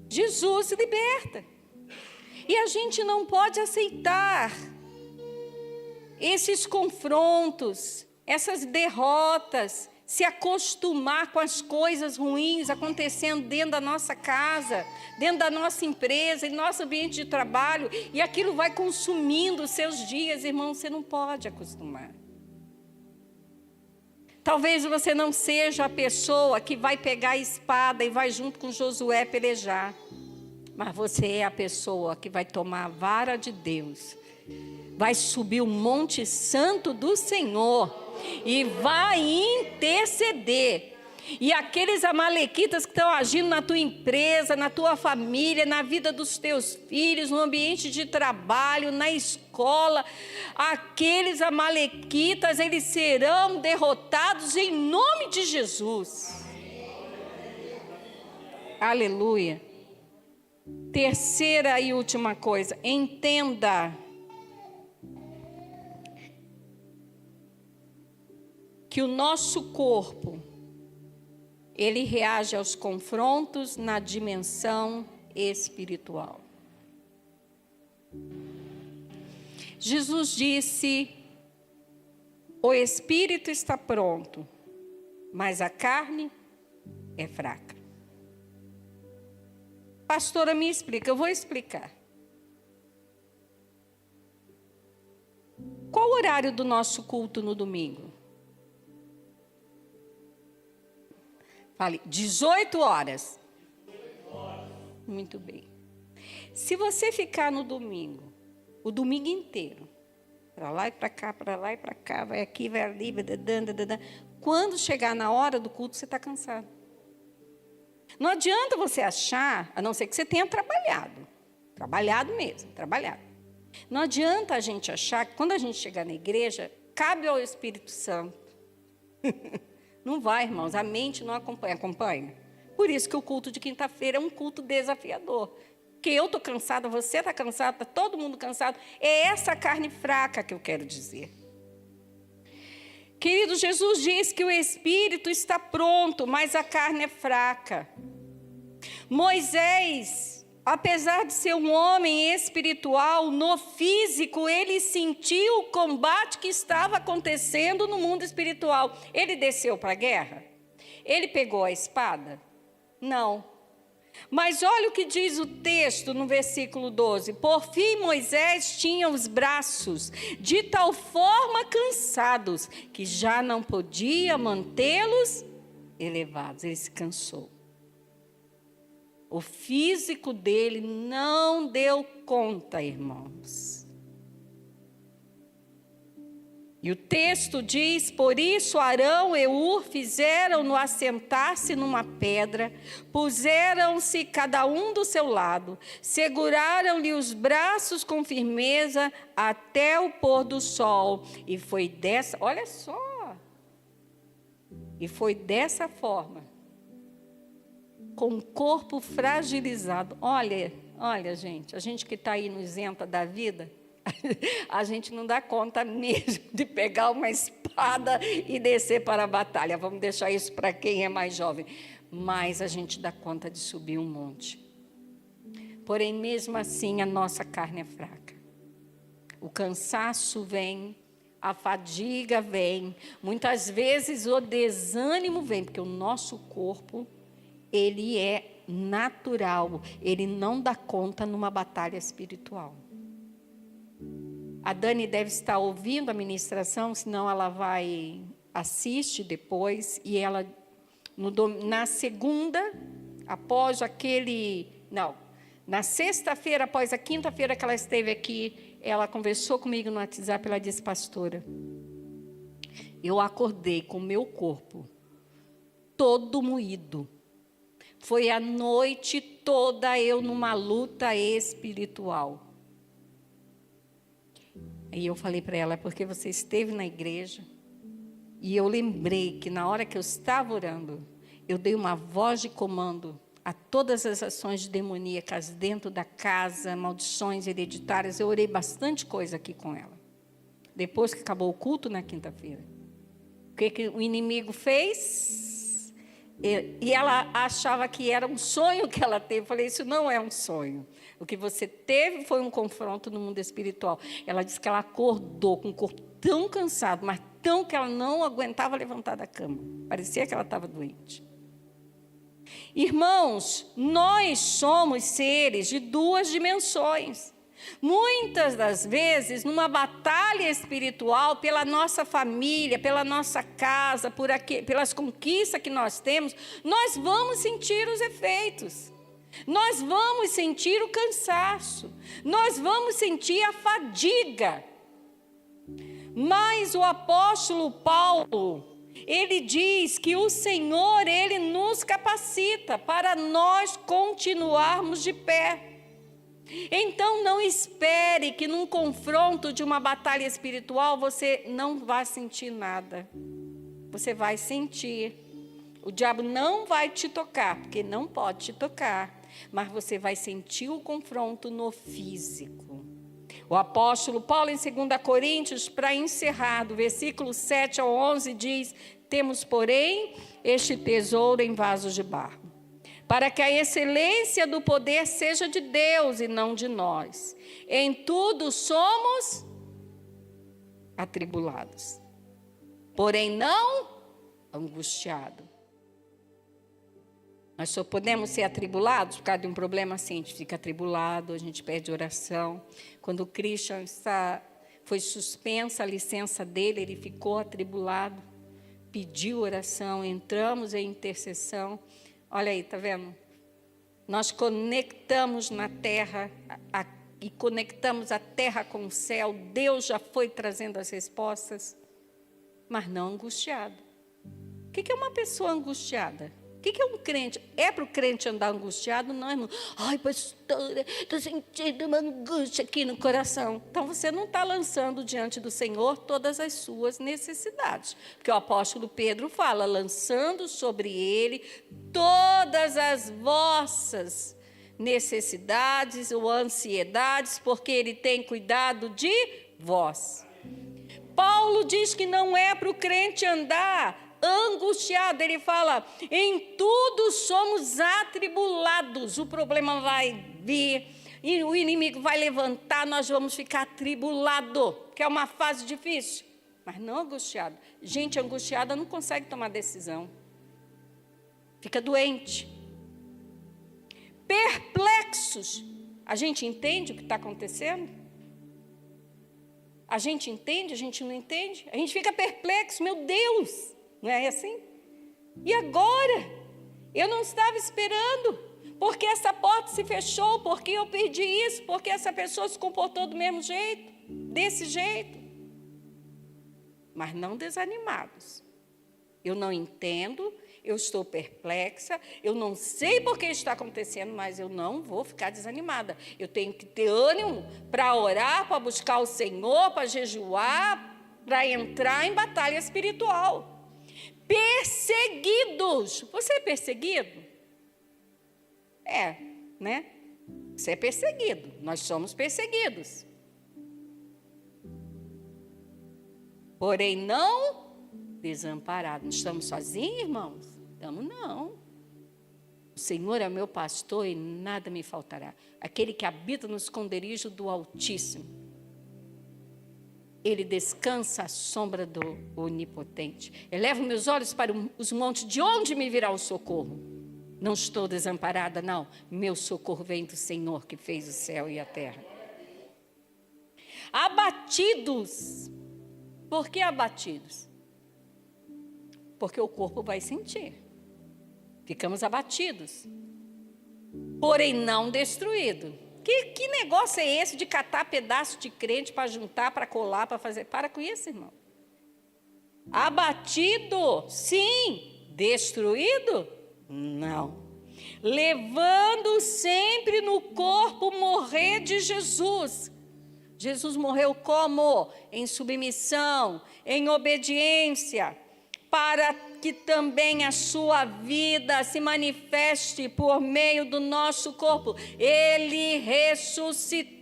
Jesus liberta. E a gente não pode aceitar esses confrontos, essas derrotas, se acostumar com as coisas ruins acontecendo dentro da nossa casa, dentro da nossa empresa, em nosso ambiente de trabalho, e aquilo vai consumindo os seus dias. Irmão, você não pode acostumar. Talvez você não seja a pessoa que vai pegar a espada e vai junto com Josué pelejar. Mas você é a pessoa que vai tomar a vara de Deus. Vai subir o monte santo do Senhor e vai interceder. E aqueles amalequitas que estão agindo na tua empresa, na tua família, na vida dos teus filhos, no ambiente de trabalho, na escola, aqueles amalequitas, eles serão derrotados em nome de Jesus. Aleluia. Terceira e última coisa, entenda que o nosso corpo, ele reage aos confrontos na dimensão espiritual. Jesus disse: o espírito está pronto, mas a carne é fraca. Pastora, me explica. Eu vou explicar. Qual o horário do nosso culto no domingo? Fale, 18 horas. Muito bem. Se você ficar no domingo, o domingo inteiro, para lá e para cá, para lá e para cá, vai aqui, vai ali, quando chegar na hora do culto, você está cansado. Não adianta você achar, a não ser que você tenha trabalhado mesmo, trabalhado. Não adianta a gente achar que quando a gente chegar na igreja, cabe ao Espírito Santo. Não vai, irmãos, a mente não acompanha. Por isso que o culto de quinta-feira é um culto desafiador. Porque eu estou cansada, você está cansado, está todo mundo cansado. É essa carne fraca que eu quero dizer. Querido, Jesus diz que o Espírito está pronto, mas a carne é fraca. Moisés, apesar de ser um homem espiritual, no físico, ele sentiu o combate que estava acontecendo no mundo espiritual. Ele desceu para a guerra? Ele pegou a espada? Não. Mas olha o que diz o texto no versículo 12. Por fim, Moisés tinha os braços de tal forma cansados que já não podia mantê-los elevados. Ele se cansou. O físico dele não deu conta, irmãos. E o texto diz, por isso Arão e Hur fizeram-no assentar-se numa pedra, puseram-se cada um do seu lado, seguraram-lhe os braços com firmeza até o pôr do sol. E foi dessa, olha só, e foi dessa forma, com o corpo fragilizado. Olha, gente, a gente que está aí no isenta da vida, a gente não dá conta mesmo de pegar uma espada e descer para a batalha. Vamos deixar isso para quem é mais jovem. Mas a gente dá conta de subir um monte. Porém, mesmo assim, a nossa carne é fraca. O cansaço vem, a fadiga vem, muitas vezes o desânimo vem, porque o nosso corpo, ele é natural, ele não dá conta numa batalha espiritual. A Dani deve estar ouvindo a ministração, senão ela assiste depois, e ela, na segunda, na sexta-feira, após a quinta-feira que ela esteve aqui, ela conversou comigo no WhatsApp, ela disse, pastora, eu acordei com o meu corpo todo moído. Foi a noite toda eu numa luta espiritual. E eu falei para ela, porque você esteve na igreja, e eu lembrei que na hora que eu estava orando, eu dei uma voz de comando a todas as ações demoníacas dentro da casa, maldições hereditárias. Eu orei bastante coisa aqui com ela. Depois que acabou o culto na quinta-feira. O que o inimigo fez? E ela achava que era um sonho que ela teve. Eu falei, isso não é um sonho. O que você teve foi um confronto no mundo espiritual. Ela disse que ela acordou com o corpo tão cansado, mas tão que ela não aguentava levantar da cama. Parecia que ela estava doente. Irmãos, nós somos seres de duas dimensões. Muitas das vezes, numa batalha espiritual, pela nossa família, pela nossa casa, pelas conquistas que nós temos, nós vamos sentir os efeitos. Nós vamos sentir o cansaço. Nós vamos sentir a fadiga. Mas o apóstolo Paulo, ele diz que o Senhor, ele nos capacita para nós continuarmos de pé. Então não espere que num confronto de uma batalha espiritual você não vá sentir nada. Você vai sentir. O diabo não vai te tocar, porque não pode te tocar, mas você vai sentir o confronto no físico. O apóstolo Paulo, em 2 Coríntios, para encerrar, do versículo 7 ao 11, diz: temos, porém, este tesouro em vasos de barro, para que a excelência do poder seja de Deus e não de nós. Em tudo somos atribulados, porém não angustiados. Nós só podemos ser atribulados por causa de um problema assim. A gente fica atribulado, a gente perde oração. Quando o Christian foi suspensa a licença dele, ele ficou atribulado, pediu oração, entramos em intercessão. Olha aí, está vendo? nós conectamos na terra e conectamos a terra com o céu. Deus já foi trazendo as respostas, mas não angustiado. O que é uma pessoa angustiada? O que é um crente? É para o crente andar angustiado? Não, irmão. Ai, pastora, estou sentindo uma angústia aqui no coração. Então, você não está lançando diante do Senhor todas as suas necessidades. Porque o apóstolo Pedro fala, lançando sobre ele todas as vossas necessidades ou ansiedades, porque ele tem cuidado de vós. Paulo diz que não é para o crente andar angustiado. Ele fala, em tudo somos atribulados. O problema vai vir, e o inimigo vai levantar, nós vamos ficar atribulado, que é uma fase difícil, mas não angustiado. Gente angustiada não consegue tomar decisão, fica doente. Perplexos, a gente entende o que está acontecendo? A gente entende, a gente não entende? A gente fica perplexo, meu Deus, não é assim? E agora? Eu não estava esperando, porque essa porta se fechou, porque eu perdi isso, porque essa pessoa se comportou do mesmo jeito, desse jeito. Mas não desanimados. Eu não entendo, eu estou perplexa, eu não sei por que está acontecendo, mas eu não vou ficar desanimada. Eu tenho que ter ânimo para orar, para buscar o Senhor, para jejuar, para entrar em batalha espiritual. Perseguidos. Você é perseguido? É, né? Você é perseguido. Nós somos perseguidos. Porém, não desamparados. Não estamos sozinhos, irmãos? Estamos não. O Senhor é meu pastor e nada me faltará. Aquele que habita no esconderijo do Altíssimo. Ele descansa à sombra do Onipotente. Elevo meus olhos para os montes, de onde me virá o socorro? Não estou desamparada, não. Meu socorro vem do Senhor, que fez o céu e a terra. Abatidos. Por que abatidos? Porque o corpo vai sentir. Ficamos abatidos. Porém, não destruído. Que negócio é esse de catar pedaço de crente para juntar, para colar, para fazer? Para com isso, irmão. Abatido, sim. Destruído? Não. Levando sempre no corpo o morrer de Jesus. Jesus morreu como? Em submissão, em obediência, para que também a sua vida se manifeste por meio do nosso corpo. Ele ressuscitou.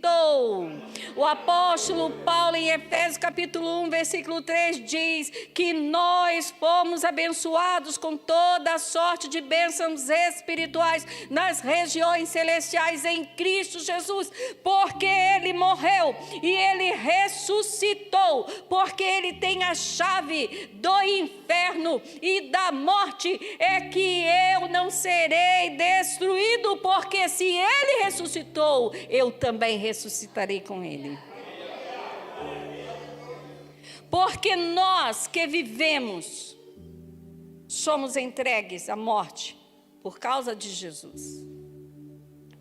O apóstolo Paulo, em Efésios capítulo 1, versículo 3, diz que nós fomos abençoados com toda a sorte de bênçãos espirituais nas regiões celestiais em Cristo Jesus, porque Ele morreu e Ele ressuscitou, porque Ele tem a chave do inferno e da morte. É que eu não serei destruído, porque se Ele ressuscitou, eu também ressuscitarei com Ele. Porque nós que vivemos somos entregues à morte por causa de Jesus,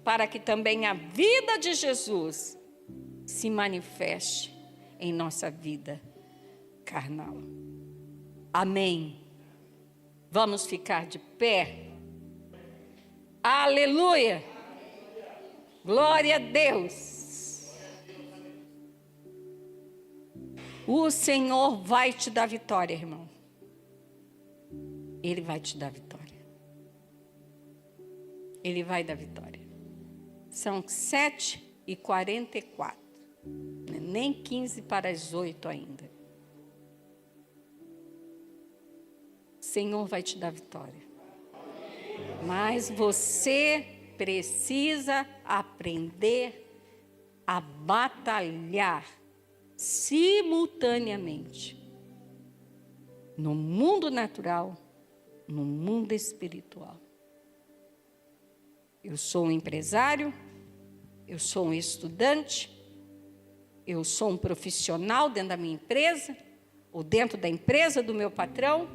para que também a vida de Jesus se manifeste em nossa vida carnal. Amém. Vamos ficar de pé. Aleluia. Glória a Deus. O Senhor vai te dar vitória, irmão. Ele vai te dar vitória. Ele vai dar vitória. São 7h44. Nem 15 para as 8 ainda. O Senhor vai te dar vitória. Mas você precisa aprender a batalhar simultaneamente no mundo natural, no mundo espiritual. Eu sou um empresário, eu sou um estudante, eu sou um profissional dentro da minha empresa, ou dentro da empresa do meu patrão,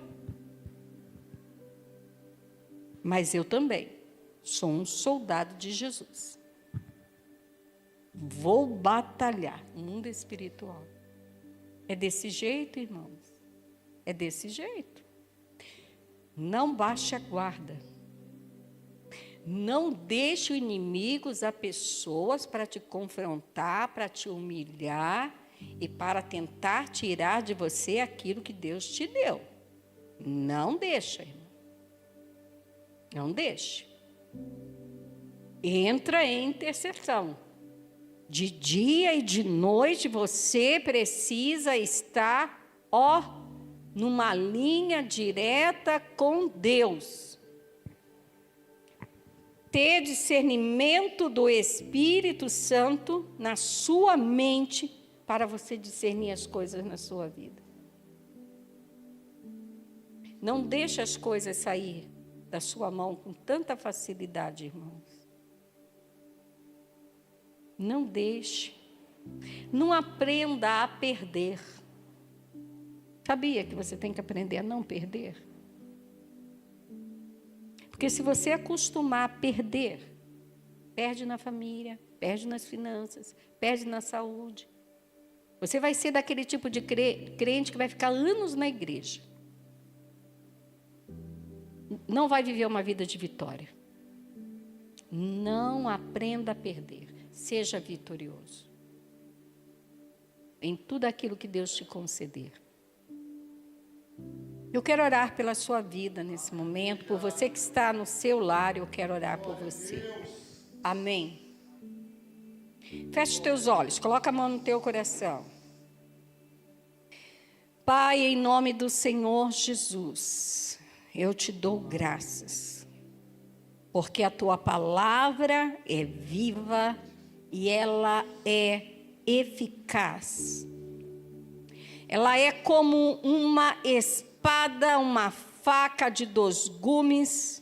mas eu também Sou um soldado de Jesus. Vou batalhar no mundo espiritual. É desse jeito, irmãos. É desse jeito. Não baixe a guarda. Não deixe o inimigo usar pessoas para te confrontar, para te humilhar e para tentar tirar de você aquilo que Deus te deu. Não deixa, irmão. Não deixe. Entra em intercessão. De dia e de noite você precisa estar, numa linha direta com Deus. Ter discernimento do Espírito Santo na sua mente para você discernir as coisas na sua vida. Não deixe as coisas sair da sua mão com tanta facilidade, irmãos. Não deixe. Não aprenda a perder. Sabia que você tem que aprender a não perder? Porque se você acostumar a perder, perde na família, perde nas finanças, perde na saúde. Você vai ser daquele tipo de crente que vai ficar anos na igreja. Não vai viver uma vida de vitória. Não aprenda a perder. Seja vitorioso em tudo aquilo que Deus te conceder. Eu quero orar pela sua vida nesse momento, por você que está no seu lar, eu quero orar por você. Amém. Feche os teus olhos, coloca a mão no teu coração. Pai, em nome do Senhor Jesus, eu te dou graças, porque a tua palavra é viva e ela é eficaz. Ela é como uma espada, uma faca de 2 gumes,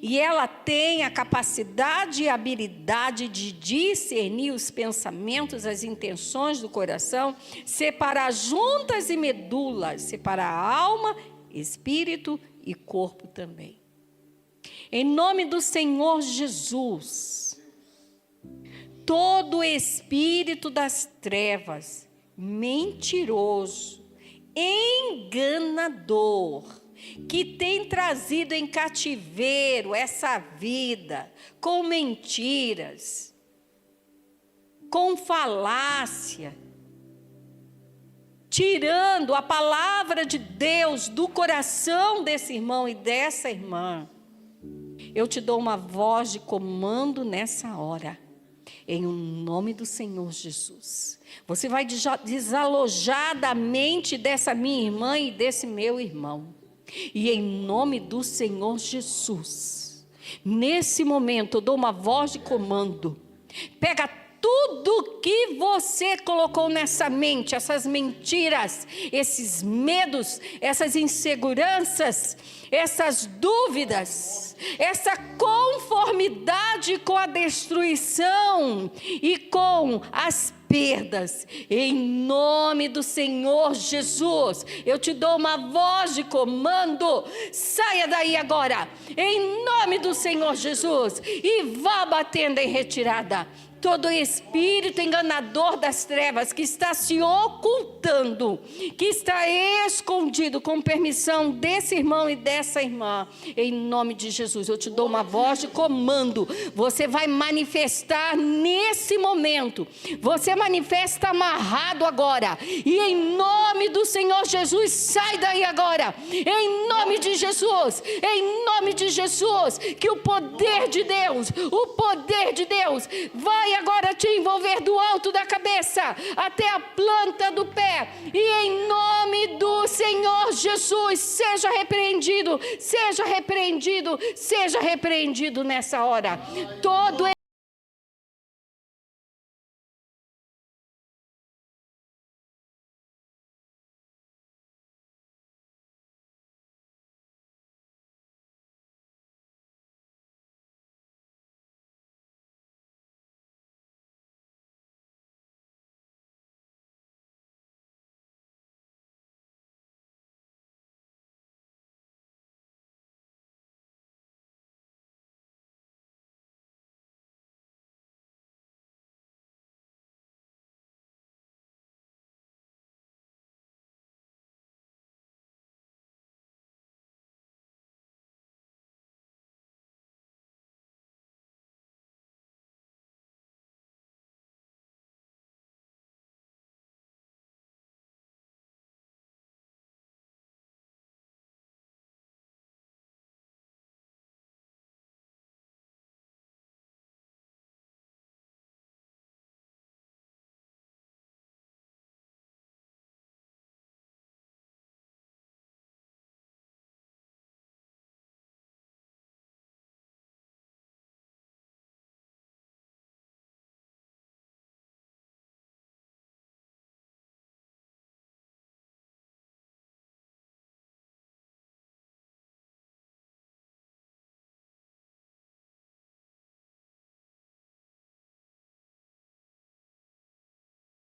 e ela tem a capacidade e habilidade de discernir os pensamentos, as intenções do coração, separar juntas e medulas, separar a alma, espírito e corpo também. Em nome do Senhor Jesus, todo espírito das trevas, mentiroso, enganador, que tem trazido em cativeiro essa vida, com mentiras, com falácia, tirando a palavra de Deus do coração desse irmão e dessa irmã, eu te dou uma voz de comando nessa hora. Em nome do Senhor Jesus. Você vai desalojar da mente dessa minha irmã e desse meu irmão. E em nome do Senhor Jesus, nesse momento eu dou uma voz de comando. Pega tudo que você colocou nessa mente, essas mentiras, esses medos, essas inseguranças, essas dúvidas, essa conformidade com a destruição e com as perdas, em nome do Senhor Jesus, eu te dou uma voz de comando, saia daí agora, em nome do Senhor Jesus, e vá batendo em retirada. Todo espírito enganador das trevas que está se ocultando, que está escondido com permissão desse irmão e dessa irmã, em nome de Jesus, eu te dou uma voz de comando. Você vai manifestar nesse momento, você manifesta amarrado agora, e em nome do Senhor Jesus, sai daí agora, em nome de Jesus, que o poder de Deus vai agora te envolver do alto da cabeça até a planta do pé, e em nome do Senhor Jesus, seja repreendido nessa hora todo